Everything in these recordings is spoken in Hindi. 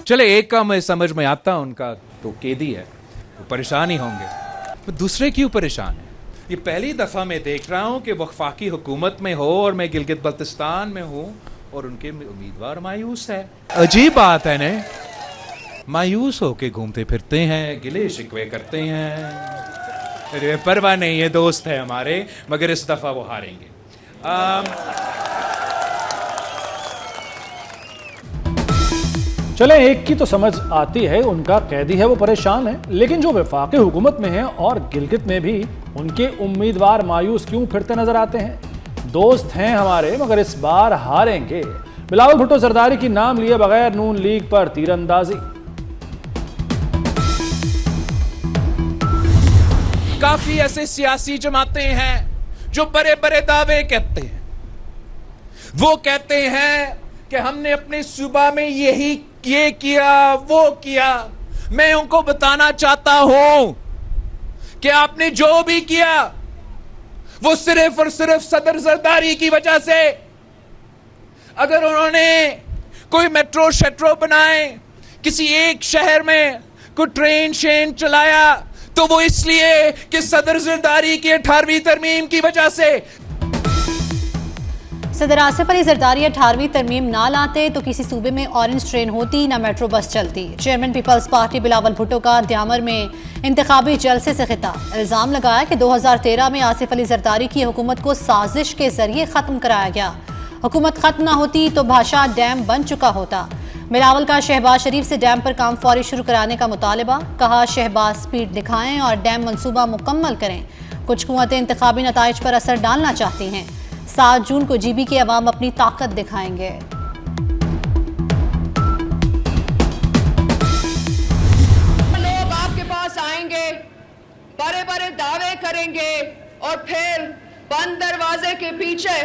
चले एक का मैं समझ में आता, उनका तो कैदी है, वो परेशान ही होंगे, तो दूसरे क्यों परेशान है? ये पहली दफ़ा मैं देख रहा हूँ कि वफाकी हुकूमत में हो और मैं गिलगित बल्तिस्तान में हूँ और उनके उम्मीदवार मायूस है। अजीब बात है ने, मायूस होके घूमते फिरते हैं, गिले शिकवे करते हैं। अरे परवाह नहीं, ये दोस्त है हमारे, मगर इस दफ़ा वो हारेंगे। चले एक की तो समझ आती है, उनका कैदी है वो परेशान है, लेकिन जो वफाकी हुकूमत में है और गिलगित में भी उनके उम्मीदवार मायूस क्यों फिरते नजर आते हैं? दोस्त हैं हमारे मगर इस बार हारेंगे। बिलावल भुट्टो जरदारी की नाम लिए बगैर नून लीग पर तीरंदाजी। काफी ऐसे सियासी जमातें हैं जो बड़े बड़े दावे कहते हैं। वो कहते हैं कि हमने अपने सूबा में ये किया वो किया। मैं उनको बताना चाहता हूं कि आपने जो भी किया वो सिर्फ और सिर्फ सदर जरदारी की वजह से। अगर उन्होंने कोई मेट्रो शेट्रो बनाए, किसी एक शहर में कोई ट्रेन शेन चलाया, तो वो इसलिए कि सदर जरदारी की 18वीं तरमीम की वजह से। सदर आसिफ अली जरदारी 18वीं तरमीम ना लाते तो किसी सूबे में ऑरेंज ट्रेन होती, ना मेट्रो बस चलती। Chairman Peoples Party Bilawal Bhutto का द्यामर में इंतखाबी जलसे से खिताब। इल्जाम लगाया कि 2013 में आसिफ अली जरदारी की हुकूमत को साजिश के जरिए खत्म कराया गया। हुकूमत खत्म ना होती तो भाषा डैम बन चुका होता। बिलावल का शहबाज शरीफ से डैम पर काम फौरी शुरू कराने का मुतालबा। कहा शहबाज स्पीड दिखाएं और डैम मंसूबा मुकम्मल करें। कुछ कुव्वतें इंतखाबी नताइज पर असर डालना चाहती हैं। 7 जून को जीबी के अवाम अपनी ताकत दिखाएंगे। लोग आपके पास आएंगे, बड़े बड़े दावे करेंगे और फिर बंद दरवाजे के पीछे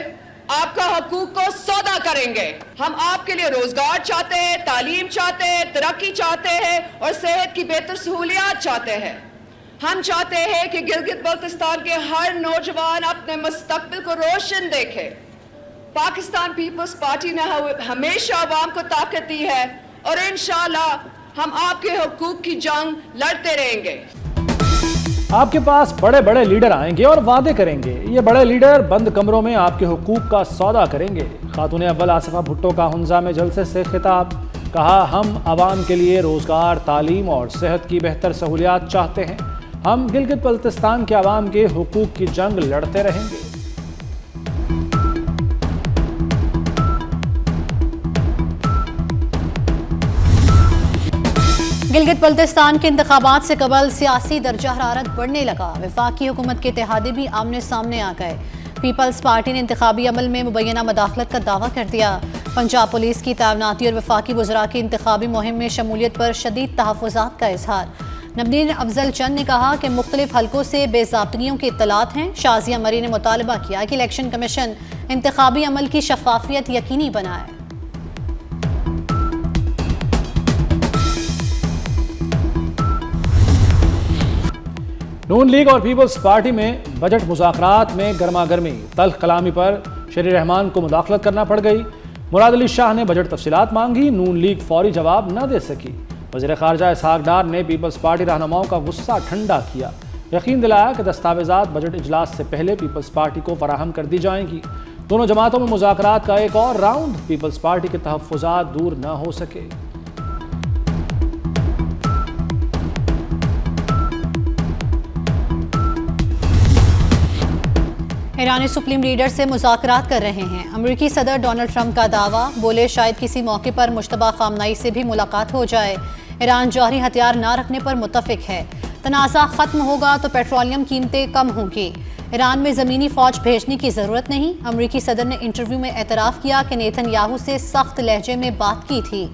आपका हकूक को सौदा करेंगे। हम आपके लिए रोजगार चाहते हैं, तालीम चाहते हैं, तरक्की चाहते हैं और सेहत की बेहतर सहूलियात चाहते हैं। हम चाहते हैं कि गिलगित बल्तिस्तान के हर नौजवान अपने मुस्तकबिल को रोशन देखे। पाकिस्तान पीपल्स पार्टी ने हमेशा अवाम को ताकत दी है और इंशाअल्लाह हम आपके हकूक की जंग लड़ते रहेंगे। आपके पास बड़े बड़े लीडर आएंगे और वादे करेंगे। ये बड़े लीडर बंद कमरों में आपके हुकूक का सौदा करेंगे। खातून अव्वल आसिफा भुट्टो का हुंजा में जलसे से खिताब। कहा हम आवाम के लिए रोजगार, तालीम और सेहत की बेहतर सहूलियात चाहते हैं। हम गिलगित बल्तिस्तान के आवाम के हुकूक की जंग लड़ते रहेंगे। गिलगित बल्तिस्तान के इंतखाबात से कबल सियासी दर्जा हरारत बढ़ने लगा। वफाकी हुकूमत के इत्तेहादी भी आमने सामने आ गए। पीपल्स पार्टी ने इंतखाबी अमल में मुबैना मदाखलत का दावा कर दिया। पंजाब पुलिस की तैनाती और वफाकी वज़रा की इंतखाबी मुहिम में शमूलियत पर शदीद तहफ़्फ़ुज़ात का इजहार। नबीन अफजल चंद ने कहा कि मुख्तलिफ हलकों से बेज़ाब्तियों की इत्तलात हैं। शाजिया मरी ने मुतालबा किया कि इलेक्शन कमीशन इंतखाबी अमल की शफाफियत यकीनी बनाए। नून लीग और पीपल्स पार्टी में बजट मुज़ाकरात में गर्मा गर्मी। तल्ख कलामी पर शरीर रहमान को मुदाखलत करना पड़ गई। मुराद अली शाह ने बजट तफसीलात मांगी, नून लीग फौरी जवाब न दे सकी। वज़ीर ख़ारजा इसहाक डार ने पीपल्स पार्टी रहनुमाओं का गुस्सा ठंडा किया। यकीन दिलाया कि दस्तावेज़ात बजट इजलास से पहले पीपल्स पार्टी को फराहम कर दी जाएंगी। दोनों जमातों में मुज़ाकरात का एक और राउंड। पीपल्स पार्टी के तहफ़्फ़ुज़ात दूर न हो सके। ईरानी सुप्रीम लीडर से मुज़ाकरात कर रहे हैं। अमेरिकी सदर डोनाल्ड ट्रंप का दावा। बोले शायद किसी मौके पर मुश्तबा खामनाई से भी मुलाकात हो जाए। ईरान जौहरी हथियार ना रखने पर मुत्तफिक है। तनाज़ा ख़त्म होगा तो पेट्रोलियम कीमतें कम होंगी। ईरान में ज़मीनी फ़ौज भेजने की ज़रूरत नहीं। अमेरिकी सदर ने इंटरव्यू में एतराफ़ किया कि नेतन्याहू से सख्त लहजे में बात की थी।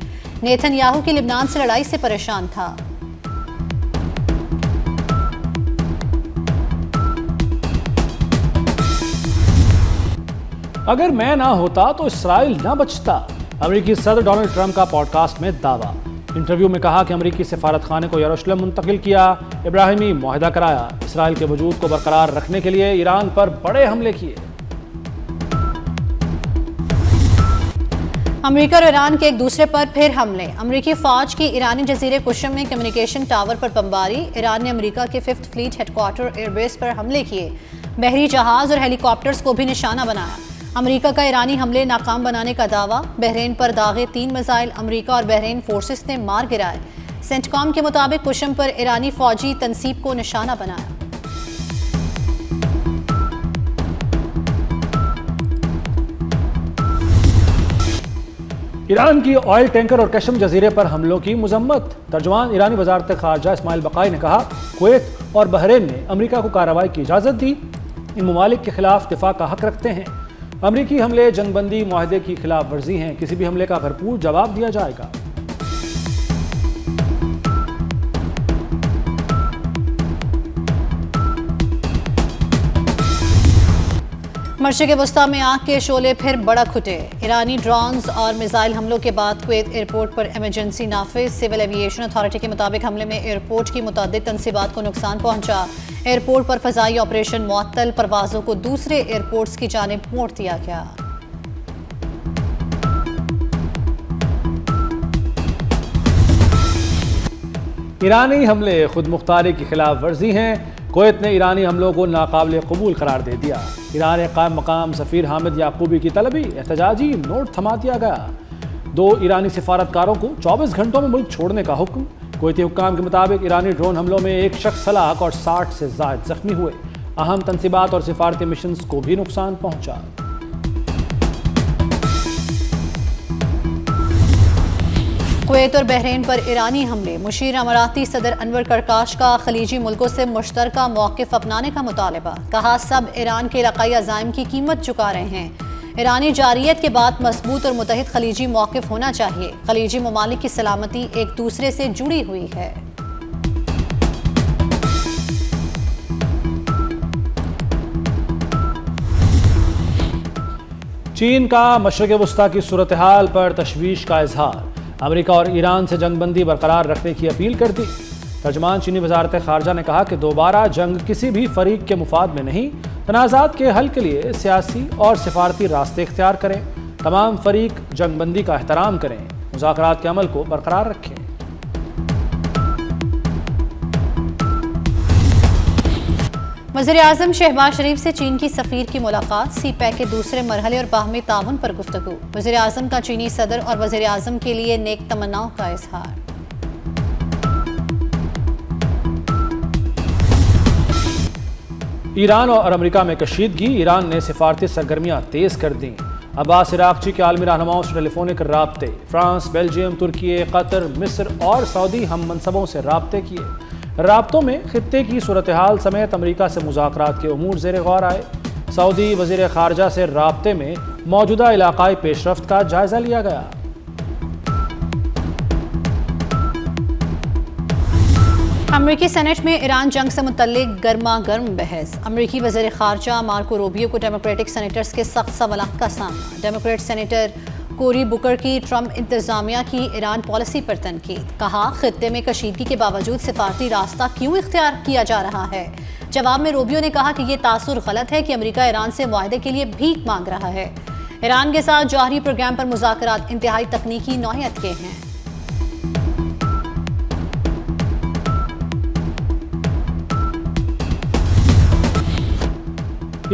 नेतन्याहू की लिबनान से लड़ाई से परेशान था। अगर मैं ना होता तो इसराइल ना बचता। अमेरिकी सदर डोनाल्ड ट्रंप का पॉडकास्ट में दावा। इंटरव्यू में कहा कि अमेरिकी सफारत खाने को यरूशलेम मुंतकिल किया, इब्राहिमी मुआहदा कराया, इसराइल के वजूद को बरकरार रखने के लिए ईरान पर बड़े हमले किए। अमेरिका और ईरान के एक दूसरे पर फिर हमले। अमेरिकी फौज की ईरानी जजीरे कुशम में कम्युनिकेशन टावर पर बमबारी। ईरान ने अमेरिका के 5th फ्लीट हेडक्वार्टर एयरबेस पर हमले किए। बहरी जहाज और हेलीकॉप्टर्स को भी निशाना बनाया। अमेरिका का ईरानी हमले नाकाम बनाने का दावा। बहरीन पर दागे 3 मिसाइल अमेरिका और बहरीन फोर्सेस ने मार गिराए। सेंटकॉम के मुताबिक कुशम पर ईरानी फौजी तनसीब को निशाना बनाया। ईरान की ऑयल टैंकर और कशम जजीरे पर हमलों की मजम्मत। तर्जुमान ईरानी वजारत खारजा इस्माइल बकाई ने कहा, कुवैत और बहरीन ने अमेरिका को कार्रवाई की इजाज़त दी। इन ममालिक के खिलाफ दिफा का हक रखते हैं। अमेरिकी हमले जंगबंदी मुआहदे की खिलाफ वर्जी हैं। किसी भी हमले का भरपूर जवाब दिया जाएगा। मशरिक़ वस्ता में आग के शोले फिर भड़क उठे। ईरानी ड्रोन्स और मिसाइल हमलों के बाद कुवैत एयरपोर्ट पर इमरजेंसी नाफिज। सिविल एविएशन अथॉरिटी के मुताबिक हमले में एयरपोर्ट की मुतअद्दिद तनसीबात को नुकसान पहुंचा। एयरपोर्ट पर फ़ज़ाई ऑपरेशन मुअत्तल, परवाज़ों को दूसरे एयरपोर्ट्स की जानिब मोड़ दिया गया। ईरानी हमले खुद मुख्तारी की खिलाफ वर्जी हैं। कुवैत ने ईरानी हमलों को नाकाबिल कबूल करार दे दिया। ईरान कायम मकाम सफ़ीर हामिद याकूबी की तलबी, एहतजाजी नोट थमा दिया गया। 2 ईरानी सिफारतकारों को 24 घंटों में मुल्क छोड़ने का हुक्म। कुवैती हुक्काम के मुताबिक ईरानी ड्रोन हमलों में एक शख्स हलाक और 60 से ज़ायद जख्मी हुए। अहम तनसीबात और सिफारती मिशंस को भी नुकसान पहुंचा। कुवैत और बहरीन पर ईरानी हमले। मुशीर अमाराती सदर अनवर करकाश का खलीजी मुल्कों से मुश्तरका मौक़िफ़ अपनाने का मुतालबा। कहा, सब ईरान के इलाक़ाई अज़ाइम की कीमत चुका रहे हैं। ईरानी जारियत के बाद मजबूत और मुतहिद खलीजी मौक़िफ़ होना चाहिए। खलीजी ममालिक की सलामती एक दूसरे से जुड़ी हुई है। चीन का मशरिक़ वस्ता की सूरत हाल पर तशवीश का इजहार। अमेरिका और ईरान से जंगबंदी बरकरार रखने की अपील कर दी। तर्जुमान चीनी वजारत खारजा ने कहा कि दोबारा जंग किसी भी फरीक के मुफाद में नहीं। तनाज़ात के हल के लिए सियासी और सिफारती रास्ते इख्तियार करें। तमाम फरीक जंगबंदी का एहतराम करें। मुज़ाकरात के अमल को बरकरार रखें। वज़ीर-ए-आज़म शहबाज शरीफ से चीन की सफ़ीर की मुलाकात। सी-पैक के दूसरे मरहले और बाहमी ताउन पर गुफ्तगू। वज़ीर-ए-आज़म का चीनी सदर और वज़ीर-ए-आज़म के लिए नेक तमन्नाओं का इजहार। ईरान और अमेरिका में कशीदगी। ईरान ने सिफारती सरगर्मियाँ तेज़ कर दी। अब्बास इराक़ची के आलमी रहनुमाओं से टेलीफोनिक राब्ते। फ्रांस, बेल्जियम, तुर्की, कतर, मिस्र और सऊदी हम मनसबों से राब्ते किए। राब्तों में खित्ते की सूरत हाल समेत अमेरिका से मुज़ाकरात के उमूर ज़ेर गौर आए। सऊदी वज़ीर ख़ारजा से राब्ते में मौजूदा इलाक़ाई पेशरफ्त का जायज़ा लिया गया। अमेरिकी सेनेट में ईरान जंग से मुतल्लिक गर्मा गर्म बहस। अमेरिकी वज़ीर ख़ारजा मार्को रूबियो को डेमोक्रेटिक सेनेटर्स के सख्त सवालात का सामना। डेमोक्रेट सेनेटर कोरी बुकर की ट्रंप इंतजामिया की ईरान पॉलिसी पर तनकीद। कहा, खित्ते में कशीदगी के बावजूद सिफारती रास्ता क्यों इख्तियार किया जा रहा है। जवाब में रूबियो ने कहा कि यह तासुर गलत है कि अमेरिका ईरान से मुआहदे के लिए भीख मांग रहा है। ईरान के साथ जौहरी प्रोग्राम पर मुज़ाकरात इंतहाई तकनीकी नौइयत के हैं।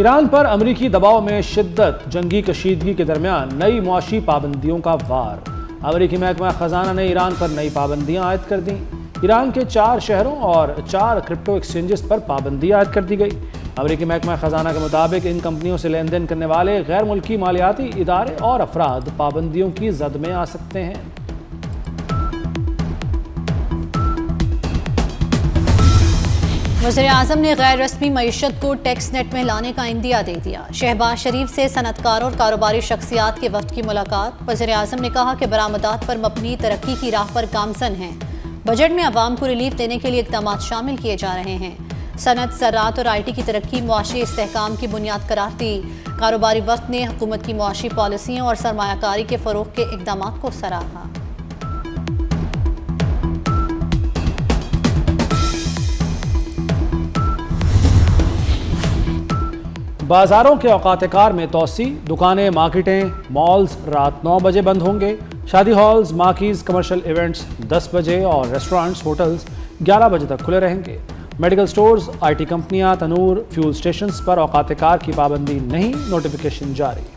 ईरान पर अमरीकी दबाव में शिद्दत। जंगी कशीदगी के दरमियान नई मुआशी पाबंदियों का वार। अमरीकी महकमा खजाना ने ईरान पर नई पाबंदियां आयद कर दी। ईरान के 4 शहरों और 4 क्रिप्टो एक्सचेंजेस पर पाबंदी आयद कर दी गई। अमरीकी महकमा खजाना के मुताबिक इन कंपनियों से लेन देन करने वाले गैर मुल्की मालियाती इदारे और अफराद पाबंदियों की जद में आ सकते हैं। वज़ीर-ए-आज़म ने गैर रस्मी मईशत को टैक्स नेट में लाने का इंदिया दे दिया। शहबाज शरीफ से सनतकारों और कारोबारी शख्सियात के वफ्द की मुलाकात। वज़ीर-ए-आज़म ने कहा कि बरामदात पर मबनी तरक्की की राह पर गामजन हैं। बजट में अवाम को रिलीफ देने के लिए इक़दाम शामिल किए जा रहे हैं। सनत, ज़राअत और IT की तरक्की मुआशी इस्तेहकाम की बुनियाद करार दी। कारोबारी वफ्द ने हुकूमत की मुआशी पॉलिसियों और सरमायाकारी के फ़रोग़ के इक़दामात को सराहा। बाजारों के औकात कार में तोसी, दुकानें, मार्केटें, मॉल्स रात 9 बजे बंद होंगे। शादी हॉल्स, मार्कीज, कमर्शियल इवेंट्स 10 बजे और रेस्टोरेंट्स, होटल्स 11 बजे तक खुले रहेंगे। मेडिकल स्टोर्स, IT कंपनियां, तनूर, फ्यूल स्टेशंस पर औकात कार की पाबंदी नहीं, नोटिफिकेशन जारी।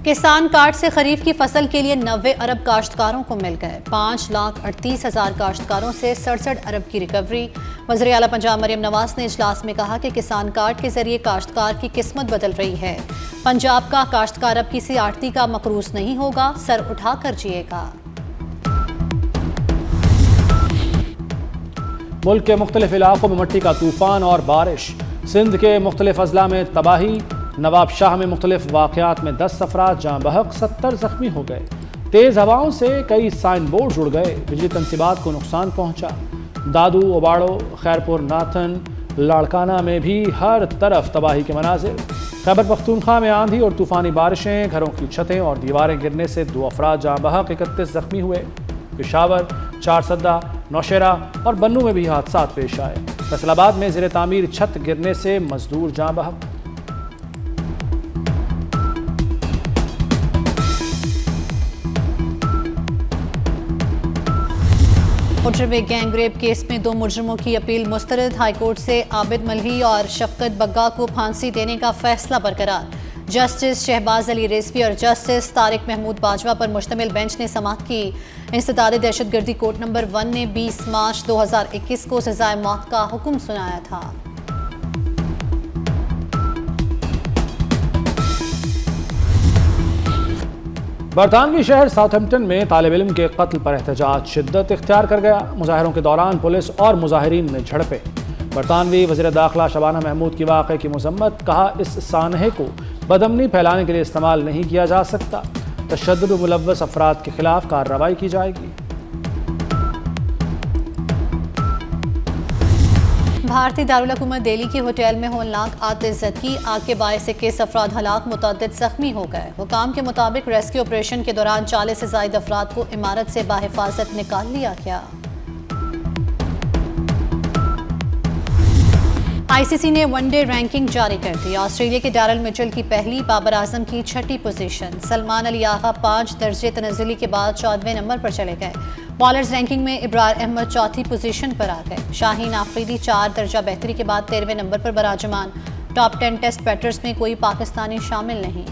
किसान कार्ड से खरीफ की फसल के लिए 90 अरब काश्तकारों को मिल गए। 5,38,000 काश्तकारों से 67 अरब की रिकवरी। वज़ीर आला पंजाब मरियम नवाज ने इजलास में कहा कि किसान कार्ड के जरिए काश्तकार की किस्मत बदल रही है। पंजाब का काश्तकार अब किसी आड़ती का मकरूज नहीं होगा, सर उठाकर जिएगा। मुल्क के मुख्तलिफ इलाकों में मट्टी का तूफान और बारिश। सिंध के मुख्तलिफ अजला में तबाही। नवाब शाह में मुख्तलिफ वाक़यात में 10 अफराद जाँ बहक, 70 जख्मी हो गए। तेज़ हवाओं से कई साइन बोर्ड जुड़ गए, बिजली तनसीबात को नुकसान पहुँचा। दादू, ओबाड़ो, खैरपुर, नाथन, लाड़काना में भी हर तरफ तबाही के मनाजिर। खैबर पख्तूनख्वा में आंधी और तूफ़ानी बारिशें, घरों की छतें और दीवारें गिरने से 2 अफराद जाँ बहक, 31 जख्मी हुए। पेशावर, चारसद्दा, नौशेरा और बन्नू में भी हादसा पेश आए। फैसलाबाद में ज़ेर तामीर छत गिरने से मजदूर जाँ बहक। मोटरवे गैंग रेप केस में 2 मुजरिमों की अपील मुस्तरद। हाईकोर्ट से आबिद मलही और शफकत बग्गा को फांसी देने का फैसला बरकरार। जस्टिस शहबाज अली रिजवी और जस्टिस तारिक महमूद बाजवा पर मुश्तमिल बेंच ने समाअत की। इंसदाद दहशतगर्दी कोर्ट नंबर 1 ने 20 मार्च 2021 को सजाए मौत का हुक्म सुनाया था। बरतानवी शहर साउथहैम्पटन में तालिब इल्म के कत्ल पर एहतजाज शिद्दत इख्तियार कर गया। मुजाहिरों के दौरान पुलिस और मुजाहिरीन में झड़पें। बरतानवी वज़ीर दाखिला शबाना महमूद की वाक़े की मज़म्मत, कहा इस सानहे को बदअमनी फैलाने के लिए इस्तेमाल नहीं किया जा सकता। तशद्दुद में मुलव्वस अफराद के खिलाफ कार्रवाई की जाएगी। भारतीय दारुल हुकूमत दिल्ली के होटल में होलनाक आतिशज़दगी, आग के बायस 21 अफराद हलाक, मुतअद्दिद जख्मी हो गए। हुकाम के मुताबिक रेस्क्यू ऑपरेशन के दौरान 40 से ज़ायद अफराद को इमारत से बाहिफाजत निकाल लिया गया। ICC ने वनडे रैंकिंग जारी कर दी। ऑस्ट्रेलिया के डैरल मिचेल की पहली, बाबर आजम की 6ठी पोजीशन। सलमान अली आगा 5 दर्जे तनज़्ज़ुली के बाद 14वें नंबर पर चले गए। बॉलर्स रैंकिंग में इब्रार अहमद 4थी पोजीशन पर आ गए। शाहीन आफरीदी 4 दर्जा बेहतरी के बाद 13वें नंबर पर बराजमान। टॉप 10 टेस्ट बैटर्स में कोई पाकिस्तानी शामिल नहीं।